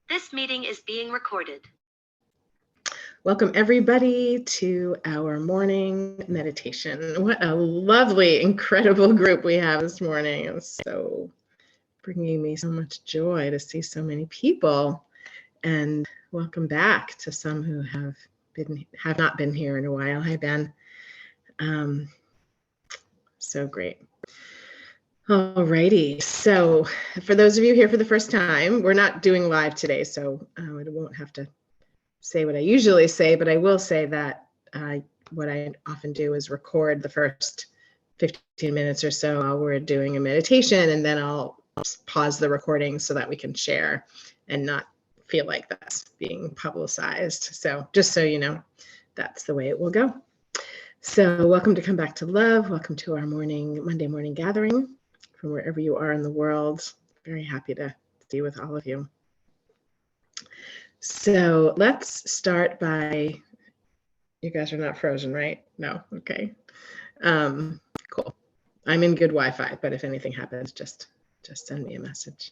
This meeting is being recorded. Welcome everybody to our morning meditation. What a lovely, incredible group we have this morning. It's so bringing me so much joy to see so many people. And welcome back to some who have not been here in a while. Hi, Ben. So great. Alrighty, so for those of you here for the first time, we're not doing live today, so I won't have to say what I usually say, but I will say that what I often do is record the first 15 minutes or so while we're doing a meditation, and then I'll pause the recording so that we can share and not feel like that's being publicized. So just so you know, that's the way it will go. So welcome to Come Back to Love. Welcome to our Monday morning gathering from wherever you are in the world. Very happy to be with all of you. So let's start by, you guys are not frozen, right? No, okay. Cool. I'm in good Wi-Fi, but if anything happens, just send me a message.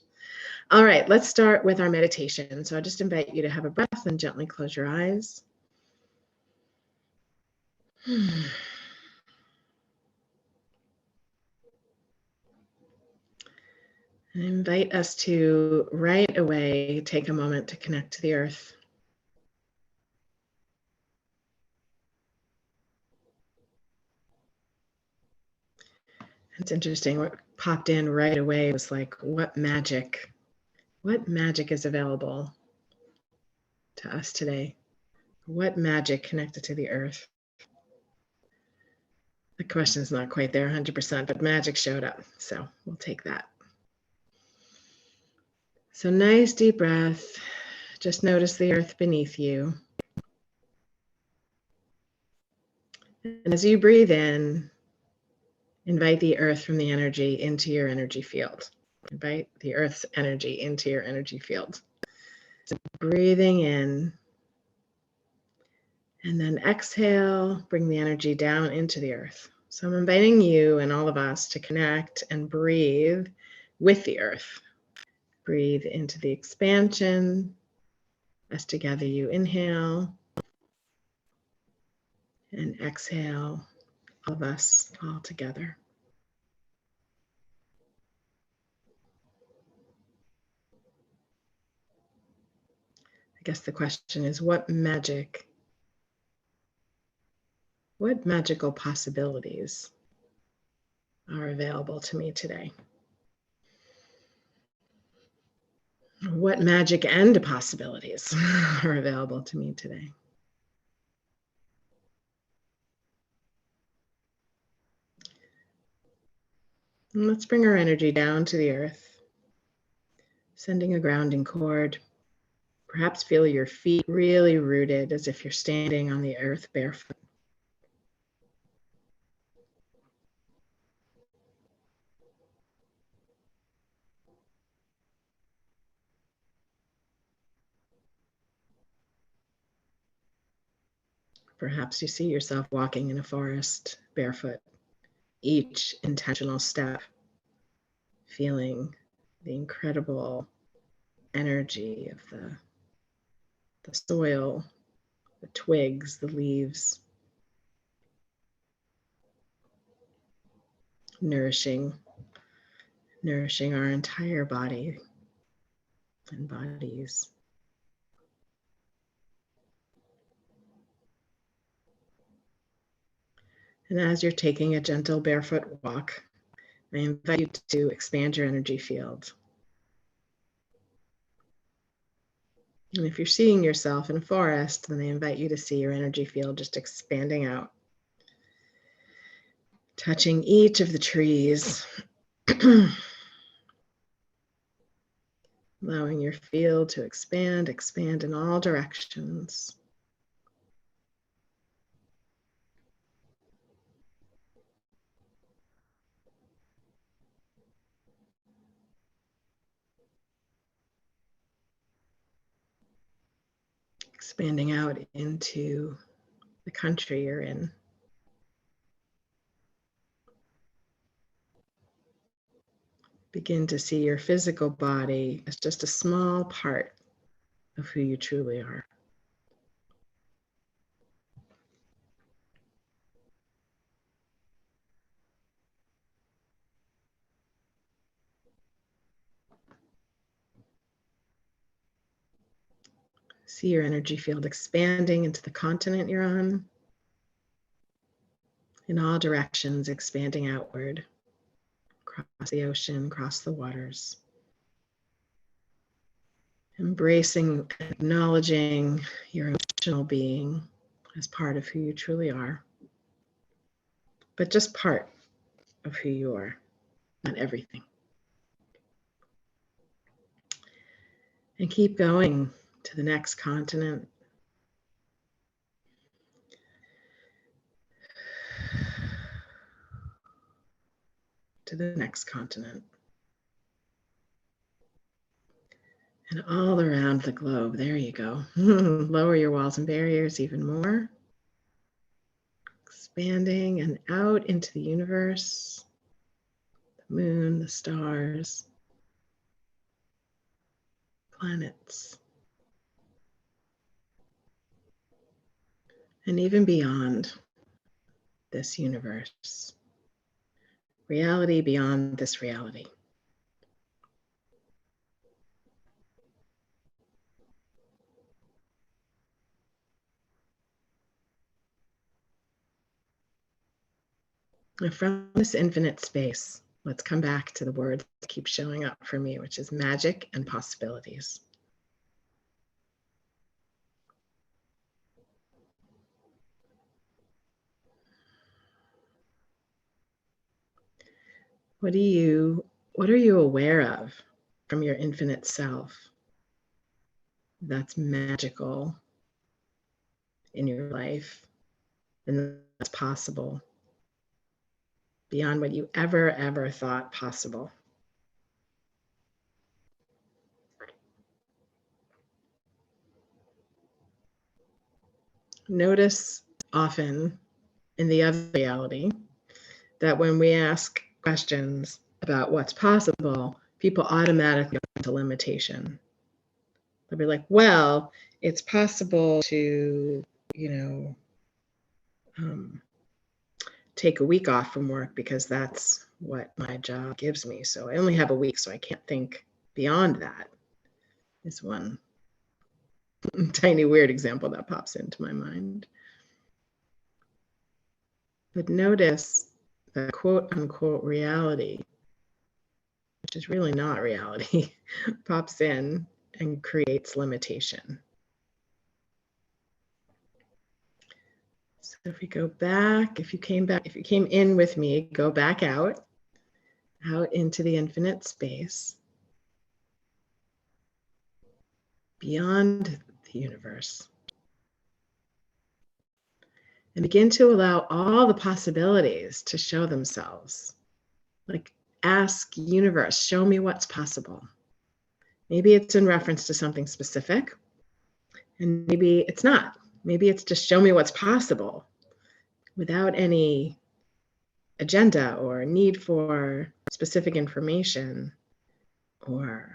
All right, let's start with our meditation. So I'll just invite you to have a breath and gently close your eyes. And invite us to right away take a moment to connect to the earth. It's interesting, what popped in right away was like, what magic is available to us today? What magic connected to the earth? The question's not quite there 100%, but magic showed up, so we'll take that. So nice deep breath. Just notice the earth beneath you. And as you breathe in, invite the earth from the energy into your energy field. Invite the earth's energy into your energy field. So breathing in, and then exhale, bring the energy down into the earth. So I'm inviting you and all of us to connect and breathe with the earth. Breathe into the expansion. As together you inhale and exhale, all of us all together. I guess the question is, what magical possibilities are available to me today? What magic and possibilities are available to me today? And let's bring our energy down to the earth, sending a grounding cord. Perhaps feel your feet really rooted as if you're standing on the earth barefoot. Perhaps you see yourself walking in a forest barefoot, each intentional step, feeling the incredible energy of the soil, the twigs, the leaves, nourishing our entire body and bodies. And as you're taking a gentle barefoot walk, I invite you to expand your energy field. And if you're seeing yourself in a forest, then I invite you to see your energy field just expanding out, touching each of the trees, allowing your field to expand in all directions. Expanding out into the country you're in. Begin to see your physical body as just a small part of who you truly are. See your energy field expanding into the continent you're on, in all directions, expanding outward, across the ocean, across the waters. Embracing, acknowledging your emotional being as part of who you truly are, but just part of who you are, not everything. And keep going to the next continent. To the next continent. And all around the globe. There you go. Lower your walls and barriers even more. Expanding and out into the universe, the moon, the stars, planets, and even beyond this universe. Reality beyond this reality. And from this infinite space, let's come back to the words that keep showing up for me, which is magic and possibilities. What are you aware of from your infinite self that's magical in your life and that's possible beyond what you ever thought possible? Notice often in the other reality that when we ask questions about what's possible, people automatically go into limitation. They'll be like, well, it's possible to, take a week off from work because that's what my job gives me. So I only have a week, so I can't think beyond that, is one tiny weird example that pops into my mind. But notice the quote unquote reality, which is really not reality, pops in and creates limitation. So if we go back, if you came in with me, go back out into the infinite space, beyond the universe. And begin to allow all the possibilities to show themselves. Like, ask universe, show me what's possible. Maybe it's in reference to something specific, and maybe it's not. Maybe it's just show me what's possible without any agenda or need for specific information or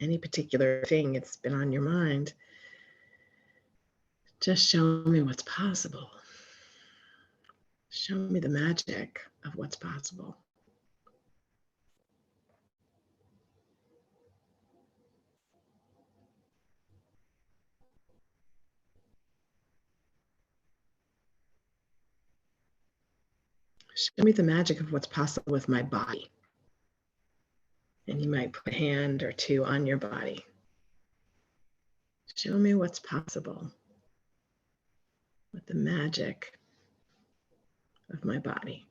any particular thing it's been on your mind. Just show me what's possible. Show me the magic of what's possible. Show me the magic of what's possible with my body. And you might put a hand or two on your body. Show me what's possible with the magic of my body.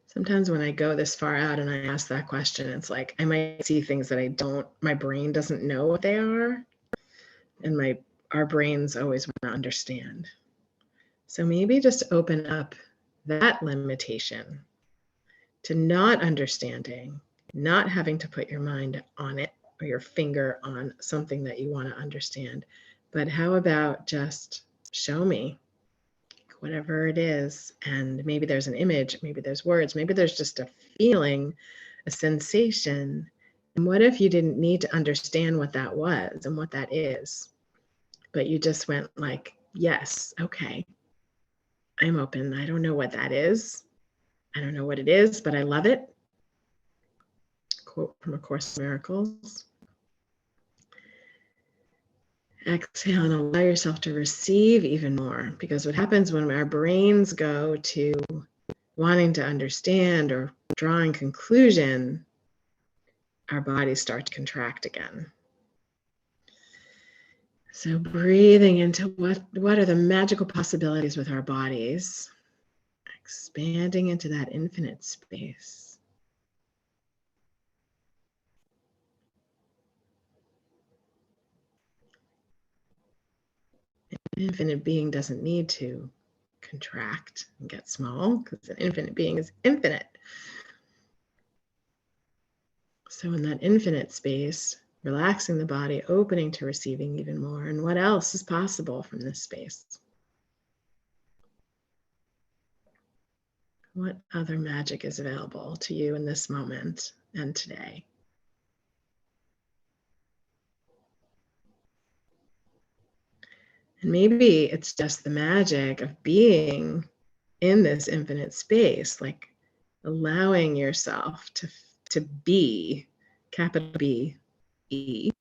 Sometimes when I go this far out and I ask that question, it's like I might see things that my brain doesn't know what they are. And our brains always want to understand. So maybe just open up that limitation to not understanding not having to put your mind on it or your finger on something that you want to understand. But how about just show me whatever it is? And maybe there's an image, maybe there's words, maybe there's just a feeling, a sensation. And what if you didn't need to understand what that was and what that is, but you just went like, yes, okay, I'm open. I don't know what that is. I don't know what it is, but I love it. Quote from A Course in Miracles. Exhale and allow yourself to receive even more, because what happens when our brains go to wanting to understand or drawing conclusion, our bodies start to contract again. So breathing into what are the magical possibilities with our bodies, expanding into that infinite space. An infinite being doesn't need to contract and get small, because an infinite being is infinite. So in that infinite space, relaxing the body, opening to receiving even more. And what else is possible from this space? What other magic is available to you in this moment and today? And maybe it's just the magic of being in this infinite space, like allowing yourself to be, capital B, E,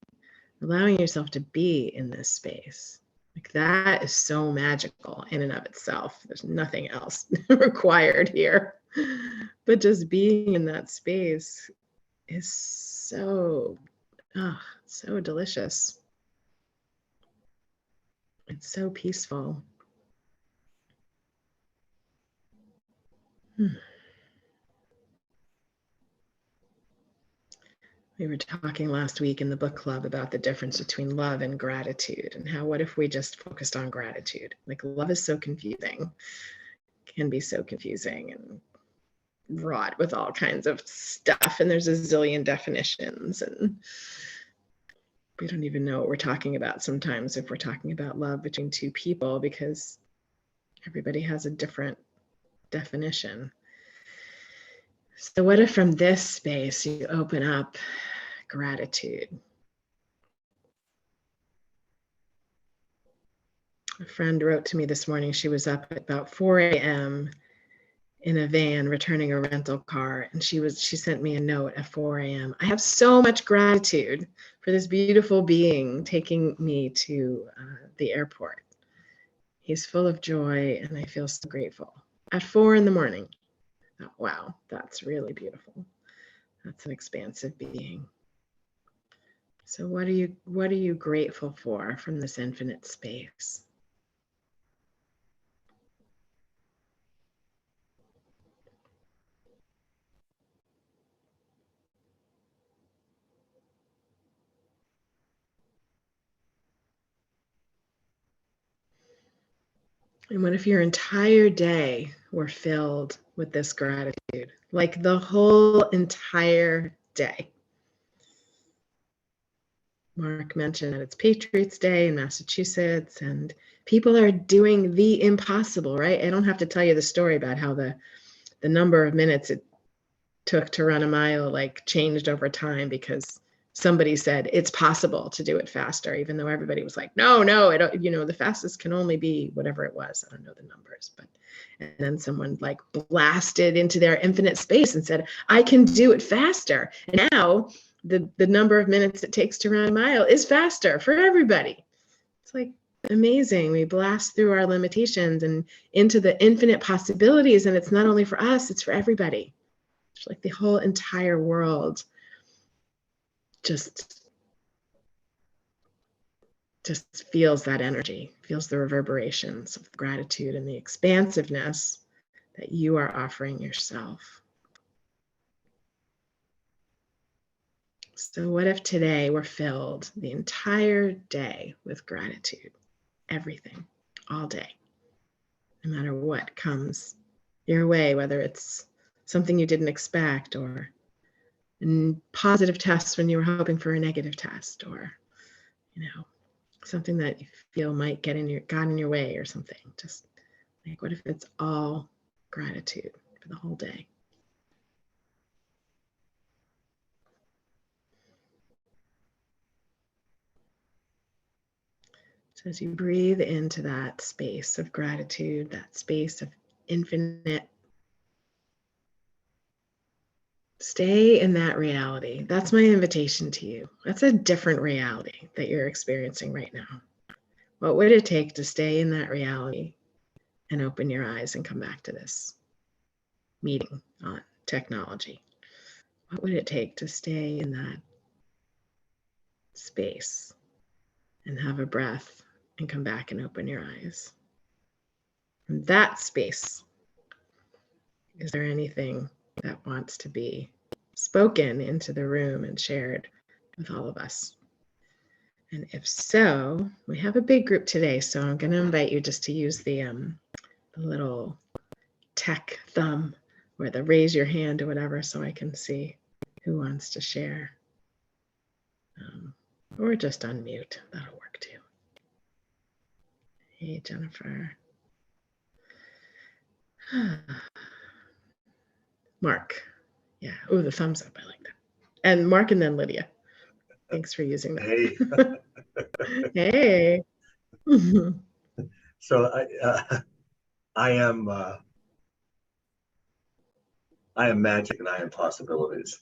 allowing yourself to be in this space. Like that is so magical in and of itself. There's nothing else required here. But just being in that space is so delicious. It's so peaceful. We were talking last week in the book club about the difference between love and gratitude, and how what if we just focused on gratitude? Like love is so confusing, can be so confusing and wrought with all kinds of stuff, and there's a zillion definitions, and we don't even know what we're talking about sometimes if we're talking about love between two people, because everybody has a different definition. So what if from this space you open up gratitude? A friend wrote to me this morning. She was up at about 4 a.m. in a van returning a rental car, and she sent me a note at 4 a.m. I have so much gratitude for this beautiful being taking me to the airport. He's full of joy, and I feel so grateful. At 4 a.m. Oh, wow, that's really beautiful. That's an expansive being. So what are you grateful for from this infinite space? And what if your entire day were filled with this gratitude? Like the whole entire day. Mark mentioned that it's Patriots Day in Massachusetts, and people are doing the impossible, right? I don't have to tell you the story about how the number of minutes it took to run a mile like changed over time because somebody said it's possible to do it faster, even though everybody was like, no, the fastest can only be whatever it was. I don't know the numbers, but, and then someone like blasted into their infinite space and said, I can do it faster. And now the number of minutes it takes to run a mile is faster for everybody. It's like amazing. We blast through our limitations and into the infinite possibilities. And it's not only for us, it's for everybody. It's like the whole entire world just feels that energy, feels the reverberations of gratitude and the expansiveness that you are offering yourself. So what if today we're filled the entire day with gratitude? Everything, all day, no matter what comes your way, whether it's something you didn't expect or positive tests when you were hoping for a negative test, or, something that you feel might got in your way or something. Just like, what if it's all gratitude for the whole day? So as you breathe into that space of gratitude, that space of infinite, stay in that reality. That's my invitation to you. That's a different reality that you're experiencing right now. What would it take to stay in that reality and open your eyes and come back to this meeting on technology? What would it take to stay in that space and have a breath and come back and open your eyes? From that space, is there anything that wants to be spoken into the room and shared with all of us? And if so, we have a big group today, so I'm going to invite you just to use the little tech thumb or the raise your hand or whatever, so I can see who wants to share. Or just unmute, that'll work too. Hey, Jennifer. Mark. Yeah. Oh, the thumbs up. I like that. And Mark and then Lydia. Thanks for using that. Hey. Hey. So I am magic and I am possibilities.